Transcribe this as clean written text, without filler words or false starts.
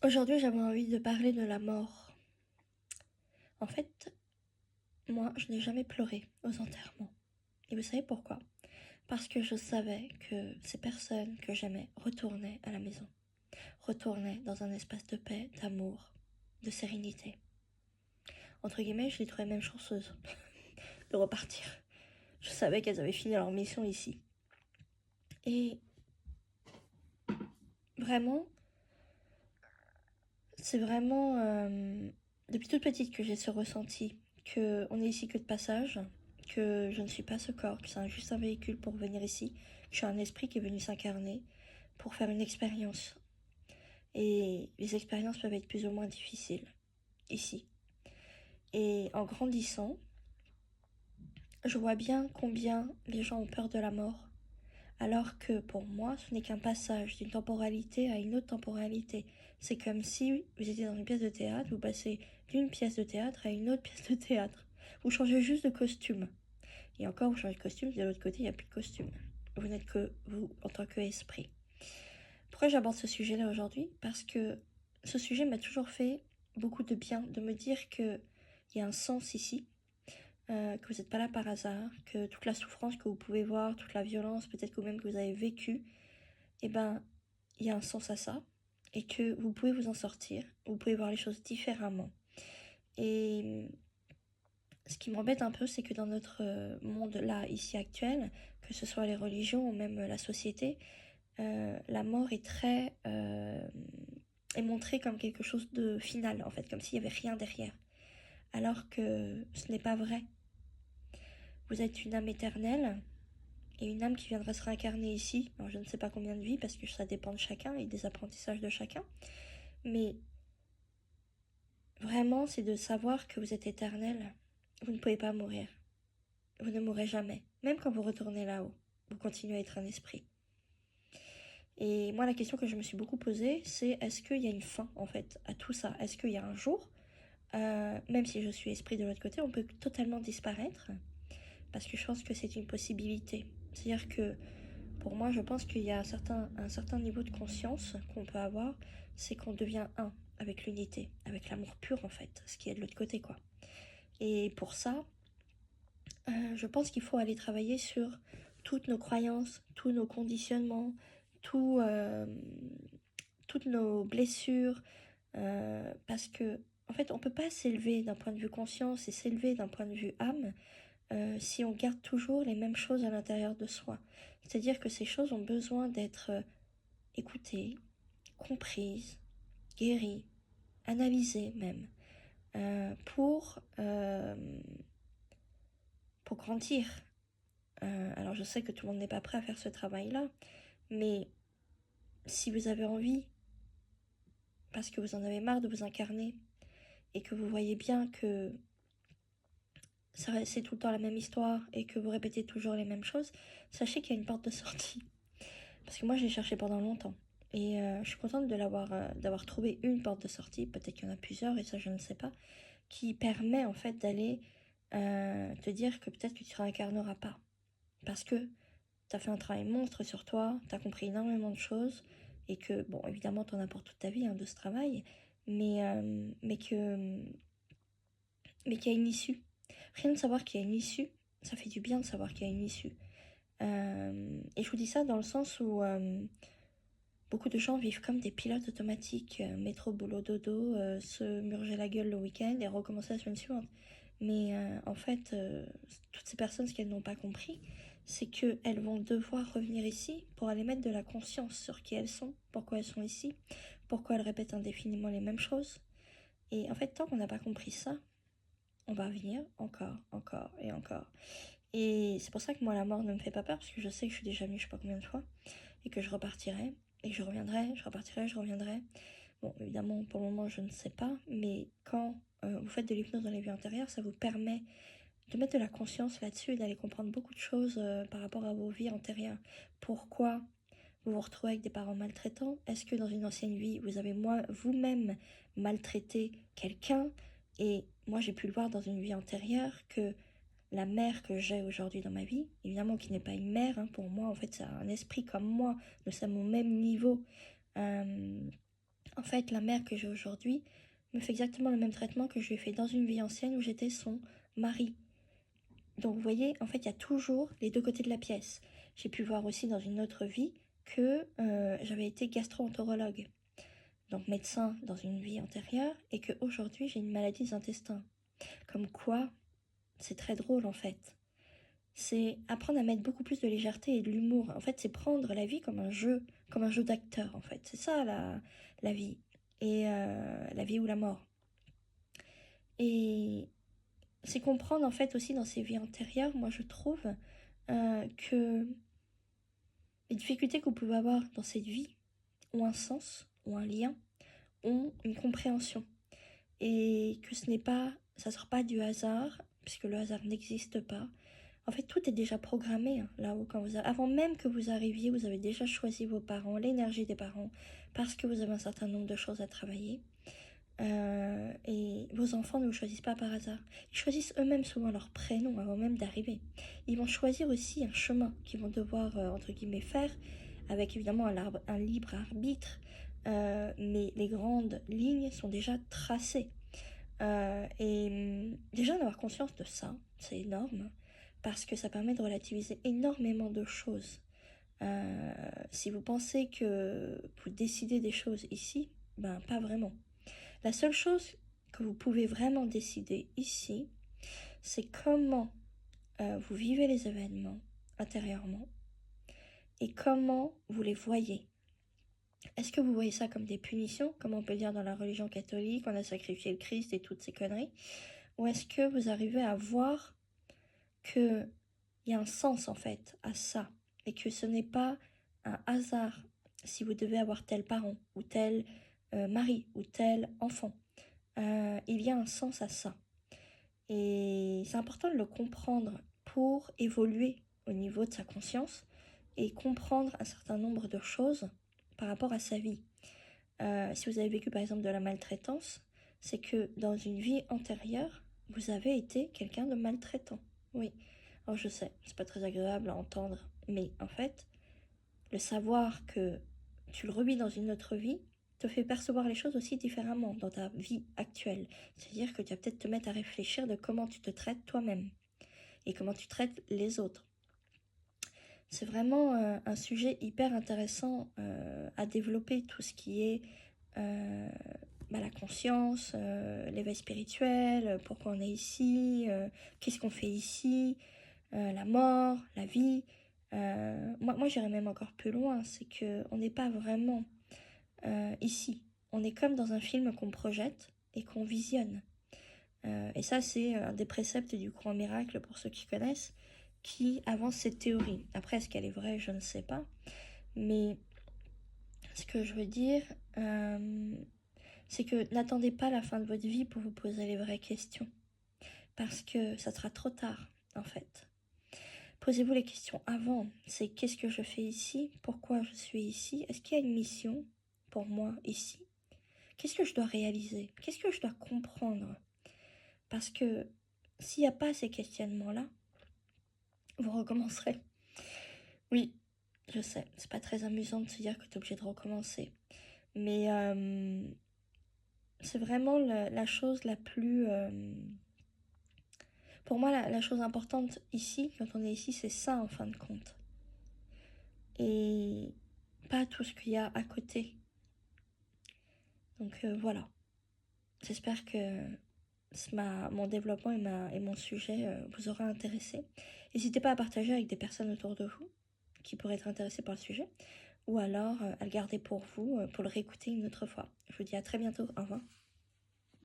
Aujourd'hui, j'avais envie de parler de la mort. En fait, moi, je n'ai jamais pleuré aux enterrements. Et vous savez pourquoi? Parce que je savais que ces personnes que j'aimais retournaient à la maison, retournaient dans un espace de paix, d'amour, de sérénité. Entre guillemets, je les trouvais même chanceuses de repartir. Je savais qu'elles avaient fini leur mission ici. Et vraiment, c'est vraiment depuis toute petite que j'ai ce ressenti qu'on est ici que de passage, que je ne suis pas ce corps, que c'est juste un véhicule pour venir ici, que je suis un esprit qui est venu s'incarner pour faire une expérience. Et les expériences peuvent être plus ou moins difficiles ici. Et en grandissant, je vois bien combien les gens ont peur de la mort, alors que pour moi, ce n'est qu'un passage d'une temporalité à une autre temporalité. C'est comme si vous étiez dans une pièce de théâtre, vous passez d'une pièce de théâtre à une autre pièce de théâtre. Vous changez juste de costume. Et encore, vous changez de costume, de l'autre côté, il n'y a plus de costume. Vous n'êtes que vous en tant qu'esprit. Pourquoi j'aborde ce sujet-là aujourd'hui? Parce que ce sujet m'a toujours fait beaucoup de bien, de me dire qu'il y a un sens ici, que vous n'êtes pas là par hasard, que toute la souffrance que vous pouvez voir, toute la violence, peut-être que même que vous avez vécu, eh ben, il y a un sens à ça, et que vous pouvez vous en sortir, vous pouvez voir les choses différemment. Et ce qui m'embête un peu, c'est que dans notre monde là, ici actuel, que ce soit les religions ou même la société, la mort est montrée comme quelque chose de final, en fait, comme s'il n'y avait rien derrière. Alors que ce n'est pas vrai. Vous êtes une âme éternelle, et une âme qui viendra se réincarner ici. Alors je ne sais pas combien de vies, parce que ça dépend de chacun et des apprentissages de chacun. Mais vraiment, c'est de savoir que vous êtes éternel. Vous ne pouvez pas mourir. Vous ne mourrez jamais. Même quand vous retournez là-haut, vous continuez à être un esprit. Et moi, la question que je me suis beaucoup posée, c'est est-ce qu'il y a une fin, en fait, à tout ça? Est-ce qu'il y a un jour, même si je suis esprit de l'autre côté, on peut totalement disparaître? Parce que je pense que c'est une possibilité. C'est-à-dire que, pour moi, je pense qu'il y a un certain niveau de conscience qu'on peut avoir, c'est qu'on devient un avec l'unité, avec l'amour pur, en fait, ce qui est de l'autre côté, quoi. Et pour ça, je pense qu'il faut aller travailler sur toutes nos croyances, tous nos conditionnements, tout, toutes nos blessures, parce que, en fait, on peut pas s'élever d'un point de vue conscience et s'élever d'un point de vue âme si on garde toujours les mêmes choses à l'intérieur de soi. C'est-à-dire que ces choses ont besoin d'être écoutées, comprises, guéries, analysées même, pour grandir. Alors je sais que tout le monde n'est pas prêt à faire ce travail-là, mais si vous avez envie, parce que vous en avez marre de vous incarner, et que vous voyez bien que c'est tout le temps la même histoire, et que vous répétez toujours les mêmes choses, sachez qu'il y a une porte de sortie. Parce que moi, j'ai cherché pendant longtemps. Et je suis contente d'avoir trouvé une porte de sortie, peut-être qu'il y en a plusieurs, et ça je ne sais pas, qui permet en fait d'aller te dire que peut-être que tu ne réincarneras pas. Parce que tu as fait un travail monstre sur toi, tu as compris énormément de choses, et que, bon, évidemment, tu en as pour toute ta vie hein, de ce travail, mais qu'il y a une issue. Rien de savoir qu'il y a une issue, ça fait du bien de savoir qu'il y a une issue. Et je vous dis ça dans le sens où beaucoup de gens vivent comme des pilotes automatiques, métro, boulot, dodo, se murger la gueule le week-end et recommencer la semaine suivante. Mais en fait, toutes ces personnes, ce qu'elles n'ont pas compris, c'est qu'elles vont devoir revenir ici pour aller mettre de la conscience sur qui elles sont, pourquoi elles sont ici, pourquoi elles répètent indéfiniment les mêmes choses. Et en fait, tant qu'on n'a pas compris ça, on va revenir encore, encore et encore. Et c'est pour ça que moi, la mort ne me fait pas peur, parce que je sais que je suis déjà venue je sais pas combien de fois, et que je repartirai, et que je reviendrai, je repartirai, je reviendrai. Bon, évidemment, pour le moment, je ne sais pas, mais quand vous faites de l'hypnose dans les vies antérieures, ça vous permet de mettre de la conscience là-dessus et d'aller comprendre beaucoup de choses par rapport à vos vies antérieures. Pourquoi vous vous retrouvez avec des parents maltraitants? Est-ce que dans une ancienne vie, vous avez vous-même maltraité quelqu'un? Et moi, j'ai pu le voir dans une vie antérieure que la mère que j'ai aujourd'hui dans ma vie, évidemment qui n'est pas une mère, hein, pour moi, en fait, c'est un esprit comme moi, nous sommes au même niveau. En fait, la mère que j'ai aujourd'hui me fait exactement le même traitement que je lui ai fait dans une vie ancienne où j'étais son mari. Donc vous voyez, en fait, il y a toujours les deux côtés de la pièce. J'ai pu voir aussi dans une autre vie que j'avais été gastro-entérologue, donc médecin dans une vie antérieure, et qu'aujourd'hui j'ai une maladie des intestins. Comme quoi, c'est très drôle en fait. C'est apprendre à mettre beaucoup plus de légèreté et de l'humour. En fait, c'est prendre la vie comme un jeu d'acteur en fait. C'est ça la vie, et la vie ou la mort. Et c'est comprendre en fait aussi dans ces vies antérieures, moi je trouve, que les difficultés que vous pouvez avoir dans cette vie ont un sens, ont un lien, ont une compréhension. Et que ce n'est pas, ça ne sera pas du hasard, puisque le hasard n'existe pas. En fait, tout est déjà programmé hein, là-haut. Avant même que vous arriviez, vous avez déjà choisi vos parents, l'énergie des parents, parce que vous avez un certain nombre de choses à travailler. Et vos enfants ne vous choisissent pas par hasard. Ils choisissent eux-mêmes souvent leur prénom avant même d'arriver. Ils vont choisir aussi un chemin qu'ils vont devoir, entre guillemets, faire, avec évidemment un libre arbitre, mais les grandes lignes sont déjà tracées. Déjà d'avoir conscience de ça, c'est énorme, parce que ça permet de relativiser énormément de choses. Si vous pensez que vous décidez des choses ici, ben pas vraiment. La seule chose que vous pouvez vraiment décider ici, c'est comment vous vivez les événements intérieurement et comment vous les voyez. Est-ce que vous voyez ça comme des punitions, comme on peut dire dans la religion catholique, on a sacrifié le Christ et toutes ces conneries? Ou est-ce que vous arrivez à voir qu'il y a un sens en fait à ça et que ce n'est pas un hasard si vous devez avoir tel parent ou tel mari ou tel enfant? Il y a un sens à ça. Et c'est important de le comprendre pour évoluer au niveau de sa conscience et comprendre un certain nombre de choses par rapport à sa vie. Si vous avez vécu par exemple de la maltraitance, c'est que dans une vie antérieure, vous avez été quelqu'un de maltraitant. Oui, alors je sais, c'est pas très agréable à entendre, mais en fait, le savoir que tu le revis dans une autre vie te fait percevoir les choses aussi différemment dans ta vie actuelle. C'est-à-dire que tu vas peut-être te mettre à réfléchir de comment tu te traites toi-même et comment tu traites les autres. C'est vraiment un sujet hyper intéressant à développer, tout ce qui est la conscience, l'éveil spirituel, pourquoi on est ici, qu'est-ce qu'on fait ici, la mort, la vie. Moi j'irais même encore plus loin, c'est qu'on n'est pas vraiment ici. On est comme dans un film qu'on projette et qu'on visionne. Et ça, c'est un des préceptes du courant miracle, pour ceux qui connaissent, qui avance cette théorie. Après, est-ce qu'elle est vraie? Je ne sais pas. Mais ce que je veux dire, c'est que n'attendez pas la fin de votre vie pour vous poser les vraies questions. Parce que ça sera trop tard, en fait. Posez-vous les questions avant. C'est qu'est-ce que je fais ici? Pourquoi je suis ici? Est-ce qu'il y a une mission pour moi ici? Qu'est-ce que je dois réaliser? Qu'est-ce que je dois comprendre? Parce que s'il n'y a pas ces questionnements-là, vous recommencerez. Oui, je sais, c'est pas très amusant de se dire que tu es obligé de recommencer. Mais c'est vraiment la chose la plus... pour moi, la chose importante ici, quand on est ici, c'est ça en fin de compte. Et pas tout ce qu'il y a à côté. Donc voilà. J'espère que mon développement et mon sujet vous aura intéressé. N'hésitez pas à partager avec des personnes autour de vous qui pourraient être intéressées par le sujet, ou alors à le garder pour vous, pour le réécouter une autre fois. Je vous dis à très bientôt, au revoir.